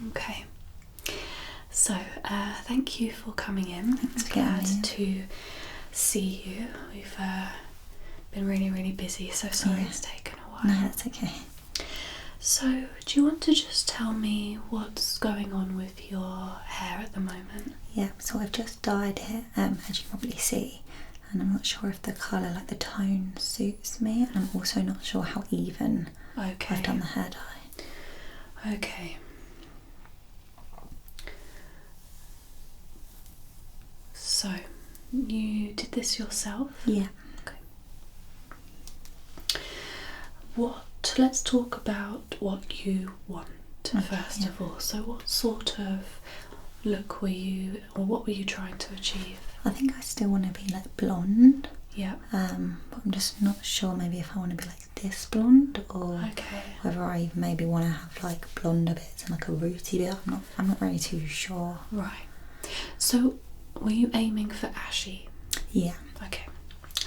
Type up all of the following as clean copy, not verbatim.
Okay. So, thank you for coming in. Thanks for Glad coming in. to see you. We've been really, really busy, so sorry it's taken a while. No, that's okay. So, do you want to just tell me what's going on with your hair at the moment? Yeah, so I've just dyed it, as you probably see, and I'm not sure if the colour, like the tone, suits me, and I'm also not sure how even Okay. I've done the hair dye. Okay. So, you did this yourself? Yeah. Okay. Let's talk about what you want first yeah. of all. So what sort of look were you, or what were you trying to achieve? I think I still want to be like blonde. Yeah. But I'm just not sure maybe if I want to be like this blonde, or Okay. whether I even maybe want to have like blonder bits and like a rooty bit. I'm not really too sure. Right. So were you aiming for ashy? Yeah. Okay.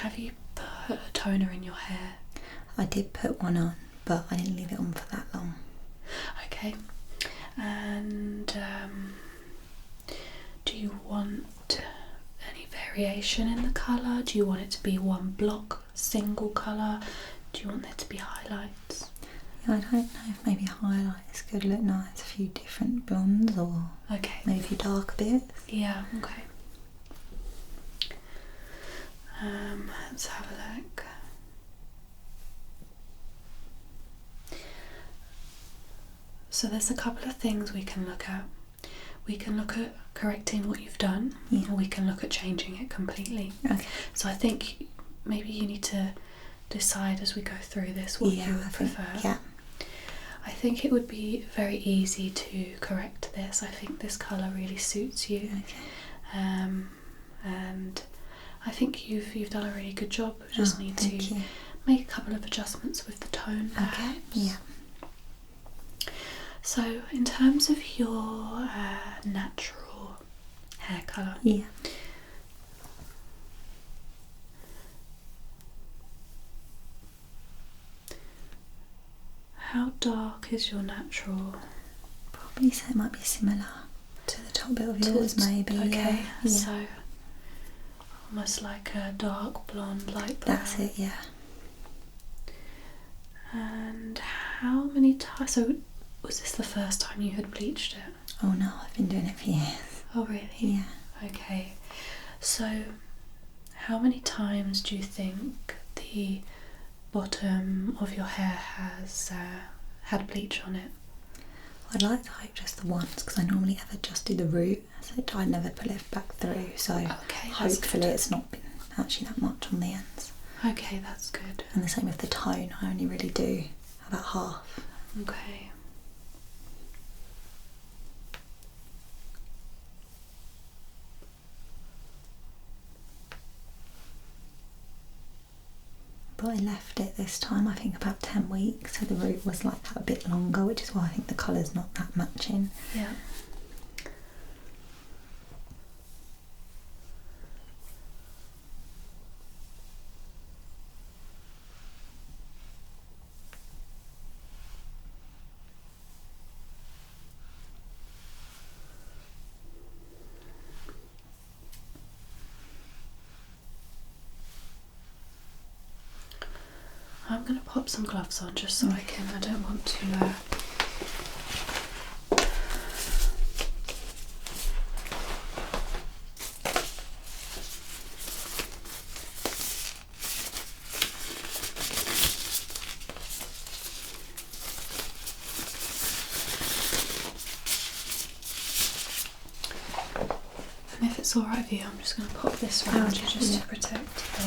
Have you put a toner in your hair? I did put one on, but I didn't leave it on for that long. Okay. And do you want any variation in the colour? Do you want it to be one block, single colour? Do you want there to be highlights? Yeah, I don't know if maybe highlights could look nice, a few different blondes, or Okay. maybe a few darker bits. Yeah, okay. Let's have a look. So there's a couple of things we can look at. We can look at correcting what you've done, Yeah. or we can look at changing it completely. Okay. So I think maybe you need to decide as we go through this what you would prefer. Yeah. I think it would be very easy to correct this. I think this colour really suits you. Okay. And I think you've done a really good job. We just need to you. make a couple of adjustments with the tone, perhaps. Okay. Yeah. So, in terms of your natural hair colour, Yeah. how dark is your natural? Probably say it might be similar to the top bit of yours, maybe. Okay, Yeah. so almost like a dark blonde, light brown. That's it. Yeah. And how many times? So, was this the first time you had bleached it? Oh no, I've been doing it for years. Oh, really? Yeah. Okay. So, how many times do you think the bottom of your hair has had bleach on it? I'd like to hope just the once, because I normally ever just do the root, so I never pull it back through. So okay, hopefully it's not been actually that much on the ends. Okay, that's good. And the same with the tone. I only really do about half. Okay. But I left it this time, I think about 10 weeks, so the root was like that a bit longer, which is why I think the colour's not that matching. Yeah. I'm going to pop some gloves on just so I don't want to and if it's alright with you, I'm just going to pop this around you just to protect your...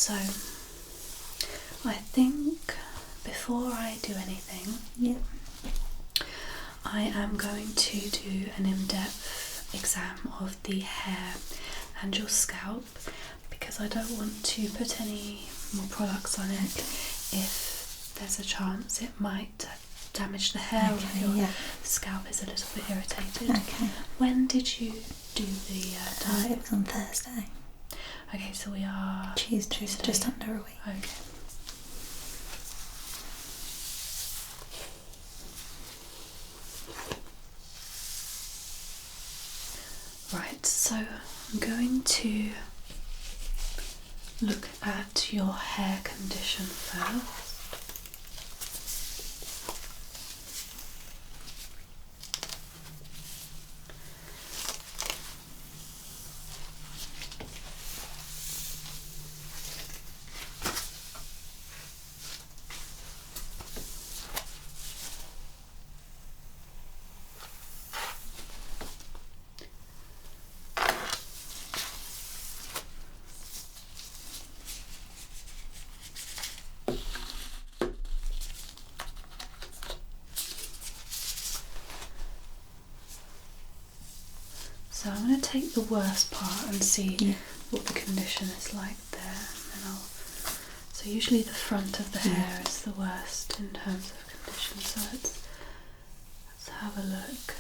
So I think before I do anything, I am going to do an in-depth exam of the hair and your scalp, because I don't want to put any more products on it if there's a chance it might damage the hair, or your scalp is a little bit irritated. When did you do the it was on Thursday. Okay, so we are Tuesday, so just under a week. Okay. Right, so I'm going to look at your hair condition first. So I'm going to take the worst part and see what the condition is like there. And so usually the front of the hair is the worst in terms of condition. So let's have a look.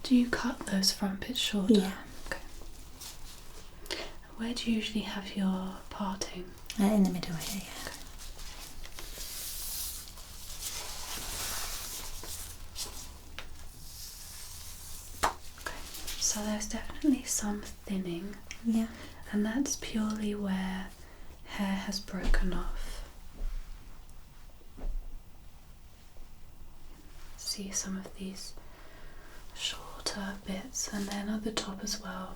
Do you cut those front bits shorter? Yeah. Okay. Where do you usually have your parting? In the middle here, Okay. So there's definitely some thinning. Yeah. And that's purely where hair has broken off. See some of these shorter bits, and then at the top as well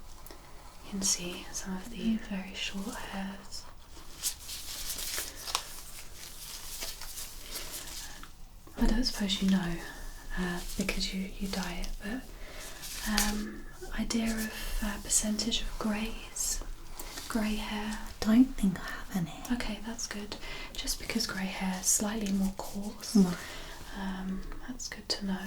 you can see some of the very short hairs. I don't suppose you know because you dye it, but idea of percentage of grey hair? Don't think I have any. Okay, that's good. Just because grey hair is slightly more coarse, that's good to know.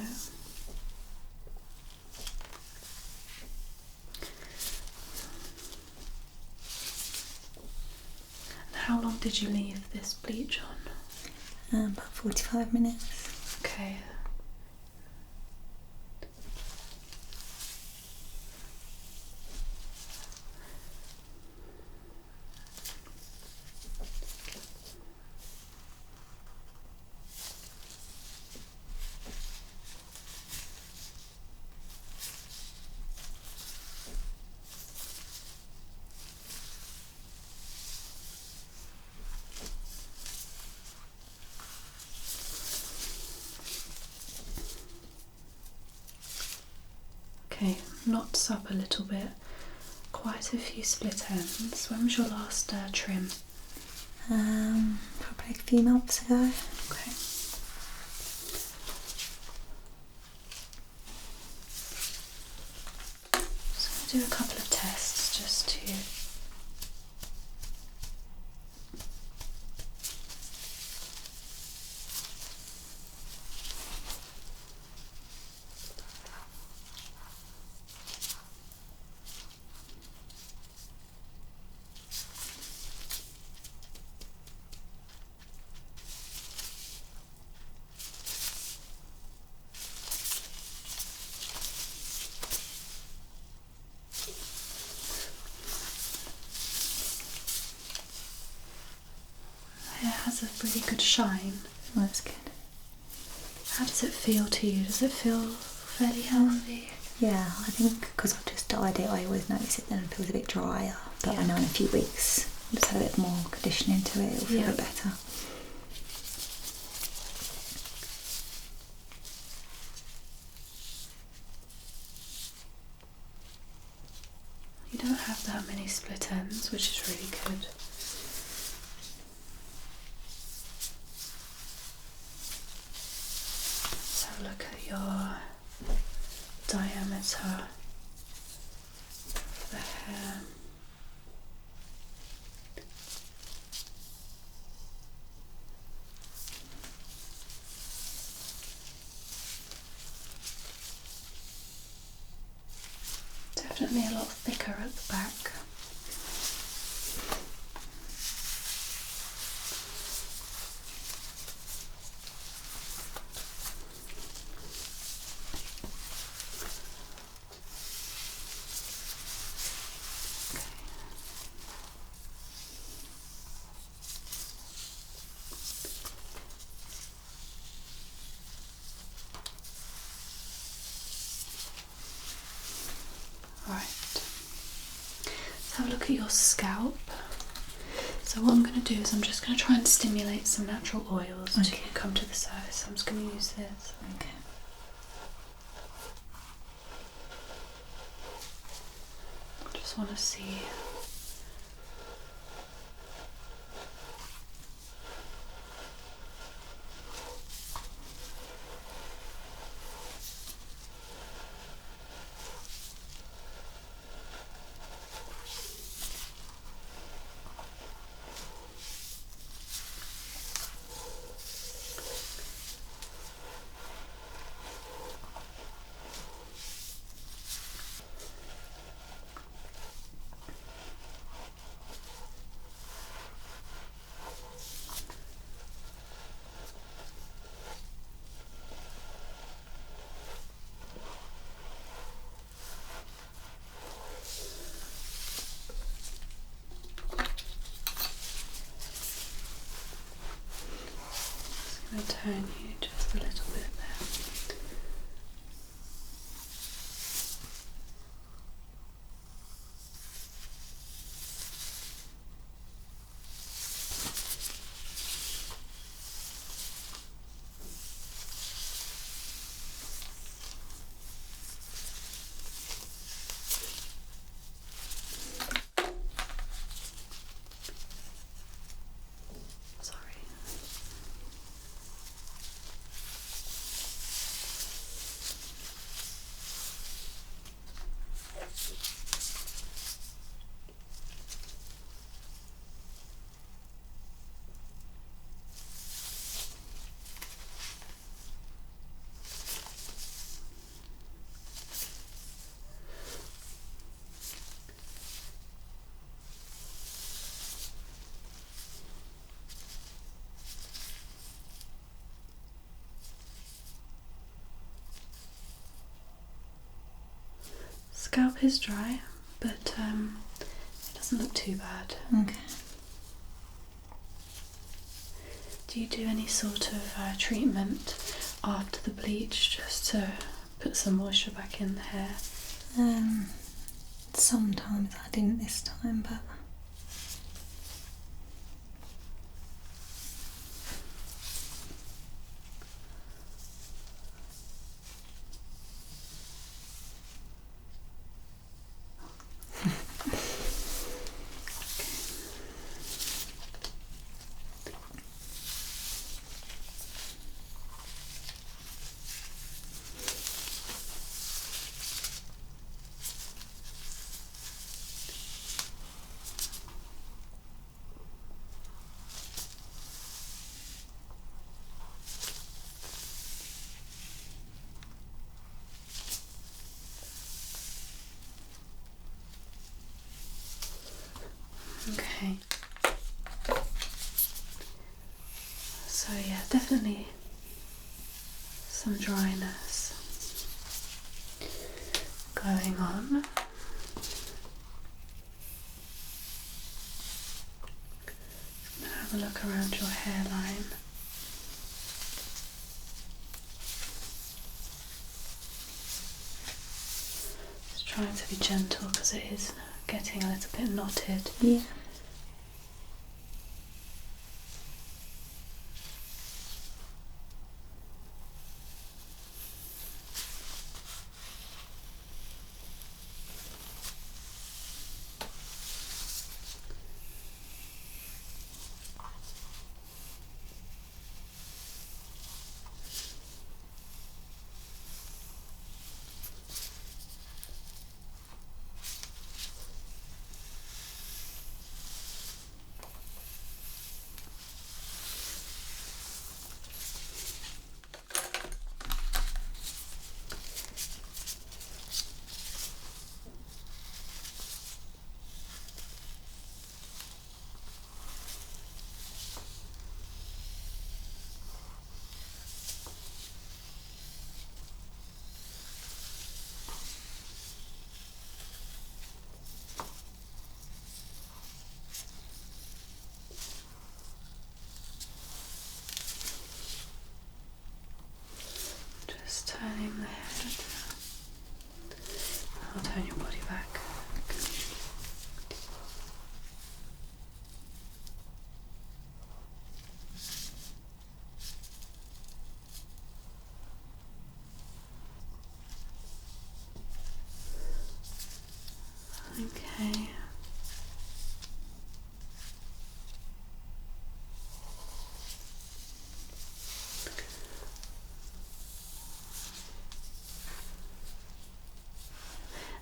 How long did you leave this bleach on? About 45 minutes. Okay. Okay, knots up a little bit. Quite a few split ends. When was your last trim? Probably a few months ago. Okay. So I'm going to do a couple of tests just to hair has a really good shine. Well, that's good. How does it feel to you? Does it feel fairly healthy? Yeah, I think because I've just dyed it, I always notice it then feels a bit drier. But I know in a few weeks, just had a bit more conditioning to it, it'll feel a bit better. You don't have that many split ends, which is really good. Let's have a look at your diameter of the hair. Definitely a lot thicker at the back. Right, let's have a look at your scalp. So what I'm going to do is I'm just going to try and stimulate some natural oils to come to the surface. So I'm just going to use this. Okay. I just want to see. I'm going to turn you just a little bit there. Sorry. Scalp is dry, but it doesn't look too bad. Okay. Do you do any sort of treatment after the bleach just to put some moisture back in the hair? Sometimes I didn't this time, but Okay. So yeah, definitely some dryness going on. Have a look around your hairline. Just trying to be gentle because it is getting a little bit knotted. Yeah. Turning the head. I'll turn your body back. Okay.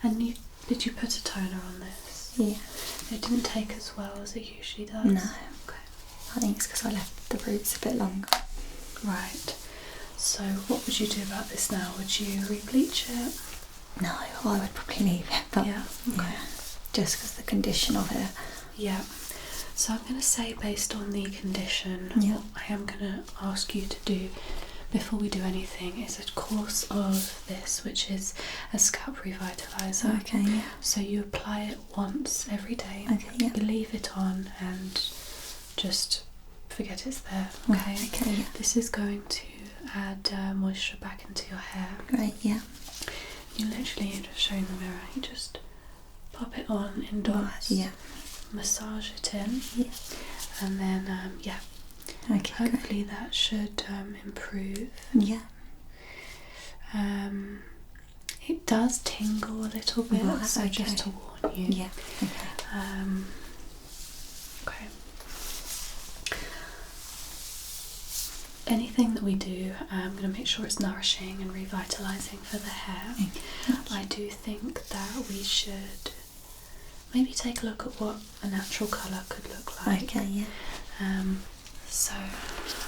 And did you put a toner on this? Yeah. It didn't take as well as it usually does? No. Okay. I think it's because I left the roots a bit longer. Right. So what would you do about this now? Would you re-bleach it? No, I would probably leave it. But Yeah. Okay. Yeah, just because the condition of it. Yeah. So I'm going to say, based on the condition, Yeah. what I am going to ask you to do before we do anything is a course of this, which is a scalp revitalizer. Okay, yeah. So you apply it once every day. Okay, yeah. You leave it on and just forget it's there. Okay. Okay, yeah. This is going to add moisture back into your hair. Great, yeah. You literally just show in the mirror. You just pop it on in dots. Right, yeah. Massage it in. Yeah. And then yeah. Okay, Hopefully that should improve. Yeah. It does tingle a little bit, Right, so okay. just to warn you. Yeah. Okay. Okay. Anything that we do, I'm going to make sure it's nourishing and revitalising for the hair. Okay. I do think that we should maybe take a look at what a natural colour could look like. Okay, yeah. So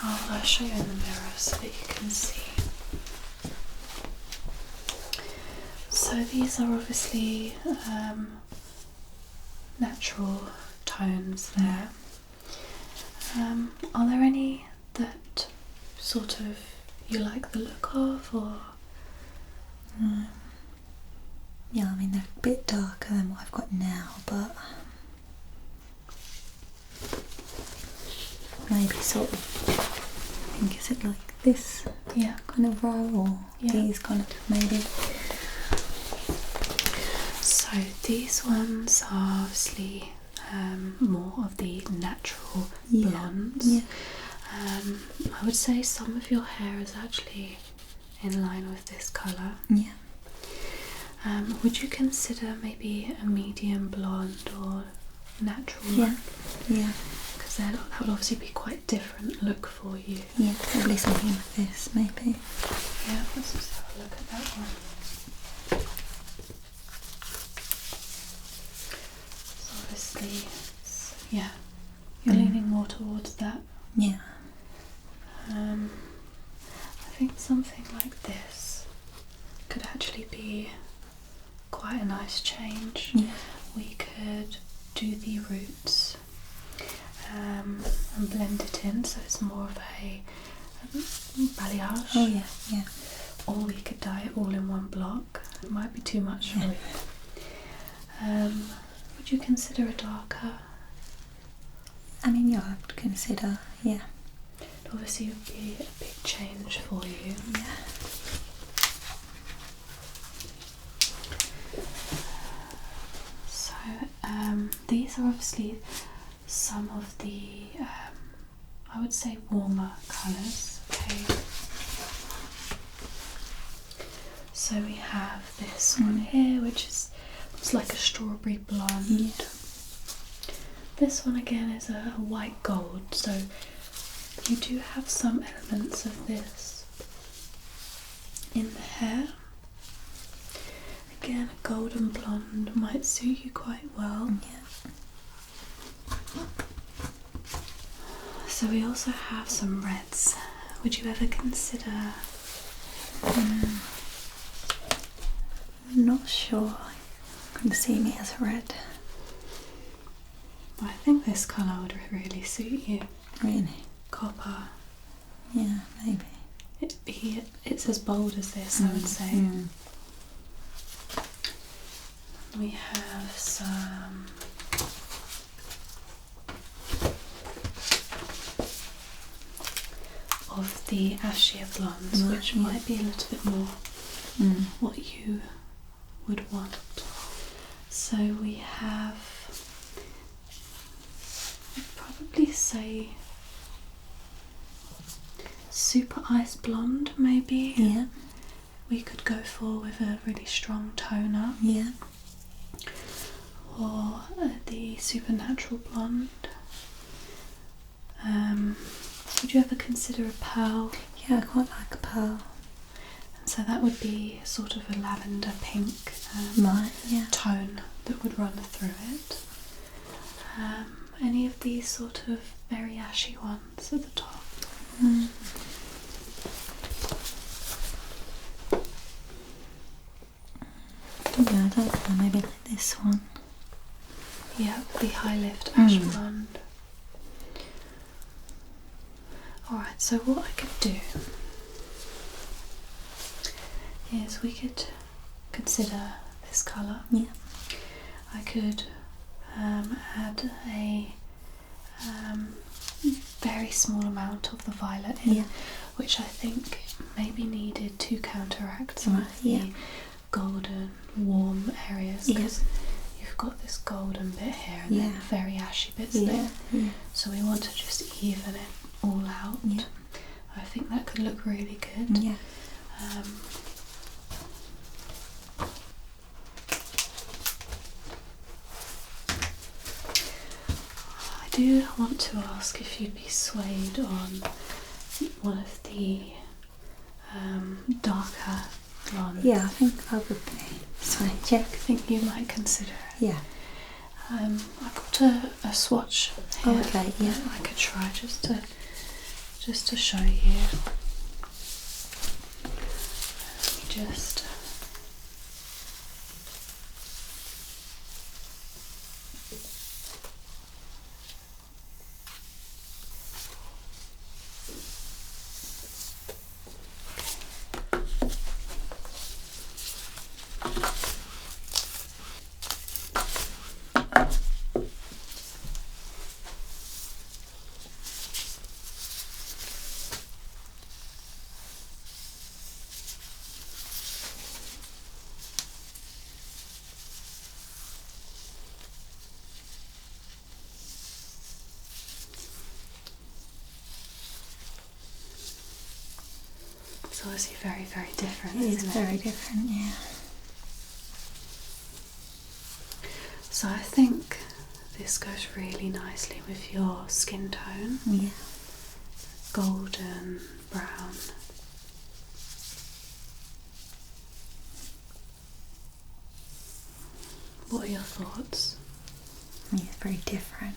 I'll show you in the mirror so that you can see. So these are obviously natural tones there. Are there any that sort of you like the look of, or? Yeah, I mean they're a bit darker than what I've got now, but maybe sort of, I think, is it like this Yeah. kind of row, or these kind of maybe? So these ones are obviously more of the natural blondes. Yeah. I would say some of your hair is actually in line with this colour. Yeah. Would you consider maybe a medium blonde or natural Yeah. look? Yeah. Because that would obviously be quite a different look for you. Yeah, probably something like this, maybe. Yeah, let's just have a look at that one. So obviously, yeah, you're leaning more towards that. Yeah. I think something like this could actually be quite a nice change. Yeah. We could do the roots and blend it in so it's more of a balayage. Oh yeah, yeah. Or we could dye it all in one block. It might be too much for you. Would you consider a darker? I mean, yeah, I would consider, yeah. Obviously, it would be a big change for you. Yeah. So, these are obviously some of the, I would say, warmer colours. Okay. So we have this one here, which is looks like a strawberry blonde. Yeah. This one again is a white gold. So you do have some elements of this in the hair. Again, a golden blonde might suit you quite well. Yeah. So we also have some reds. Would you ever consider? I'm not sure. I can see me as red. I think this colour would really suit you. Really? Copper. Yeah, maybe. It's as bold as this, I would say. We have some of the ashier blondes, which might be a little bit more what you would want. So we have, I'd probably say super ice blonde, maybe. Yeah. We could go for with a really strong toner. Yeah. Or the supernatural blonde. Would you ever consider a pearl? Yeah, I quite like a pearl. And so that would be sort of a lavender pink tone that would run through it. Any of these sort of very ashy ones at the top? Yeah, I don't know, maybe like this one. Yeah, the high lift ash blonde. Alright, so what I could do is we could consider this colour. Yeah. I could add a very small amount of the violet in, which I think may be needed to counteract some of the golden warm areas, because you've got this golden bit here and then very ashy bits there. So we want to just even it all out. I think that could look really good. I do want to ask if you'd be swayed on one of the darker blondes. Yeah, I think I would be. Sorry, check. I think you might consider it. Yeah. I've got a swatch here. Oh, okay, yeah. I could try just to show you. Let me just. It's obviously very, very different. It is very different, yeah. So I think this goes really nicely with your skin tone. Yeah. Golden brown. What are your thoughts? Yeah, very different.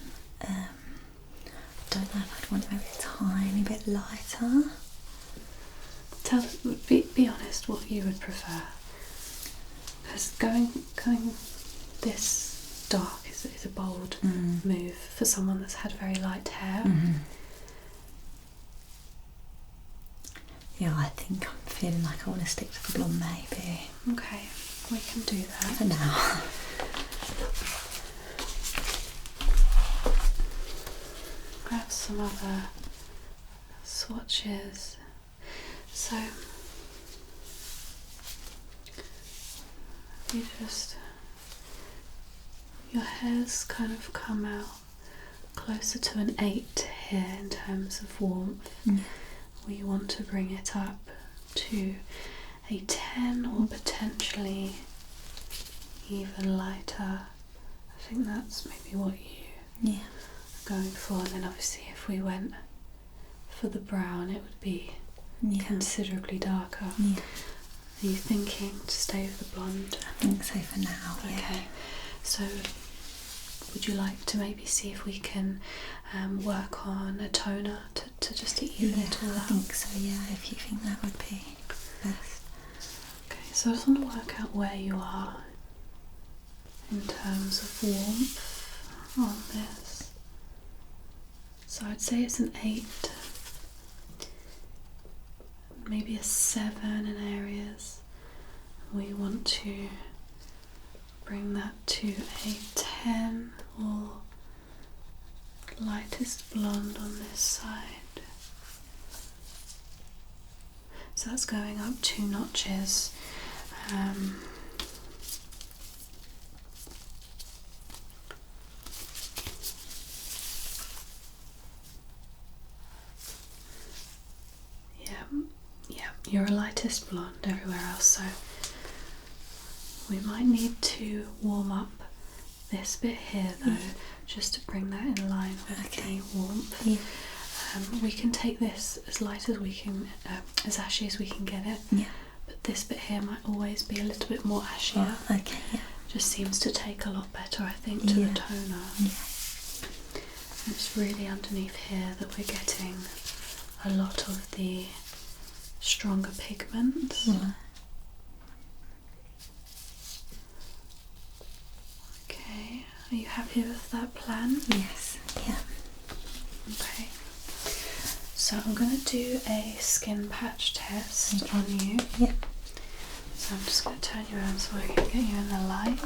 Don't know if I'd want it maybe a tiny bit lighter. Be honest, what you would prefer. Because going this dark is a bold move for someone that's had very light hair. Yeah, I think I'm feeling like I want to stick to the blonde maybe. Okay, we can do that. For now. have some other swatches. So you just, your hair's kind of come out closer to an 8 here in terms of warmth. We want to bring it up to a 10 or potentially even lighter. I think that's maybe what you are going for. And then obviously if we went for the brown, it would be considerably darker. Are you thinking to stay with the blonde? I think so for now. Okay. So would you like to maybe see if we can work on a toner to just even it all out? I think so, if you think that would be best. Okay, so I just want to work out where you are in terms of warmth on this. So I'd say it's an 8, maybe a 7 in areas. We want to bring that to a 10 or lightest blonde on this side. So that's going up 2 notches. You're a lightest blonde everywhere else, so we might need to warm up this bit here though, just to bring that in line with the warmth. We can take this as light as we can, as ashy as we can get it, but this bit here might always be a little bit more ashier. Just seems to take a lot better, I think, to the toner. And it's really underneath here that we're getting a lot of the stronger pigments. Okay, are you happy with that plan? Yes. Okay, so I'm going to do a skin patch test on you. So I'm just going to turn you around so I can get you in the light.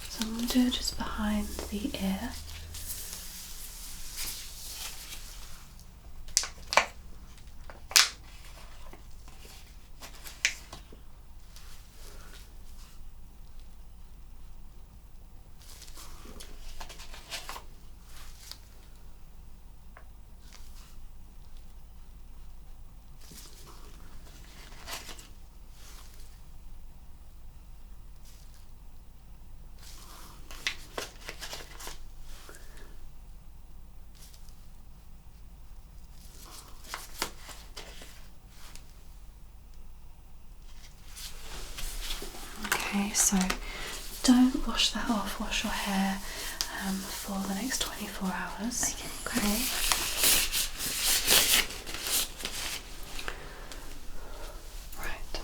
So I'm going to do it just behind the ear. Okay, so don't wash that off, wash your hair for the next 24 hours. Okay. Right,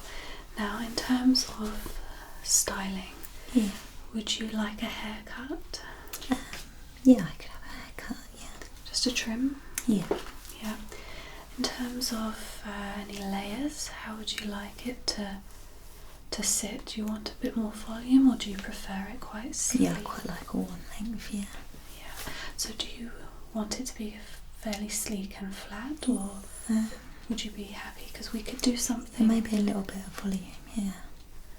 now in terms of styling, would you like a haircut? I could have a haircut, Just a trim? Yeah. In terms of any layers, how would you like it to sit? Do you want a bit more volume or do you prefer it quite sleek? I quite like all one length, So do you want it to be fairly sleek and flat, or would you be happy? Because we could do something. Maybe a little bit of volume,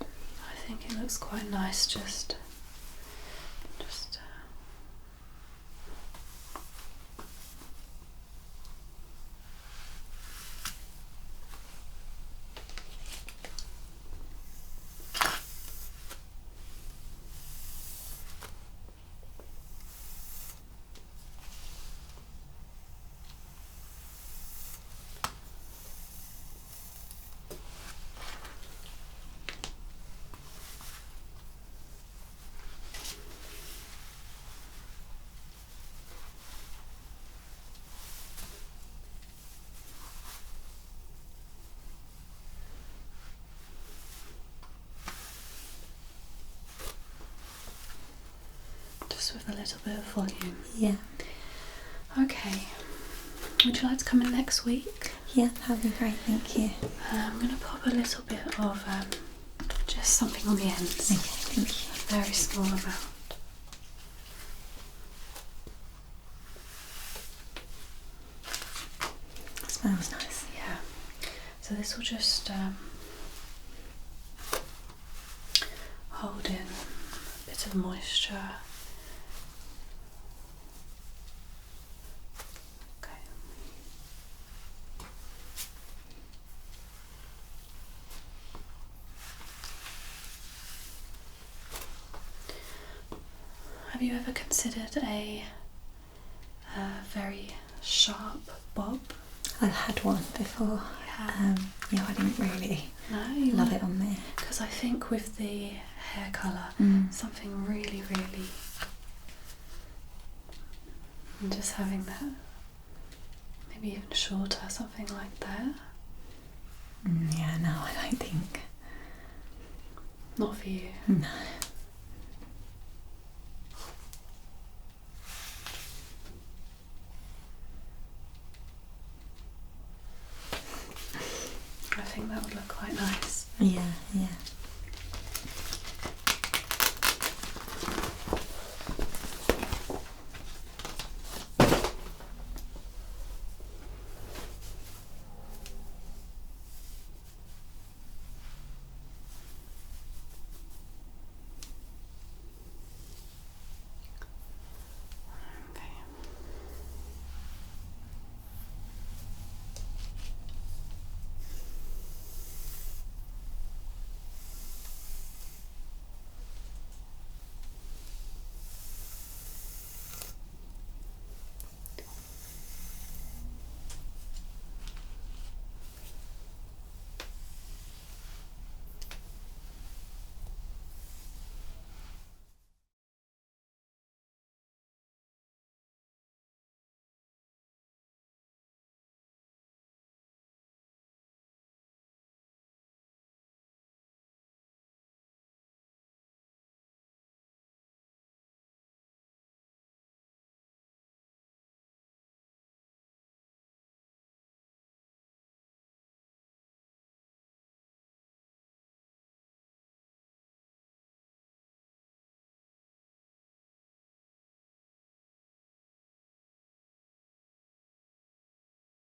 I think it looks quite nice just with a little bit of volume. Yeah. Okay. Would you like to come in next week? Yeah, that would be great, thank you. I'm going to pop a little bit of just something on the ends. Okay, thank you. A very small amount. It smells nice. Yeah. So this will just hold in a bit of moisture. Okay. Have you ever considered a very sharp bob? I've had one before. Yeah, I didn't really love it on me. Because I think with the hair colour, something really, and just having that, maybe even shorter, something like that. Yeah, no, I don't think. Not for you. No. I think that would look quite nice. Yeah, yeah.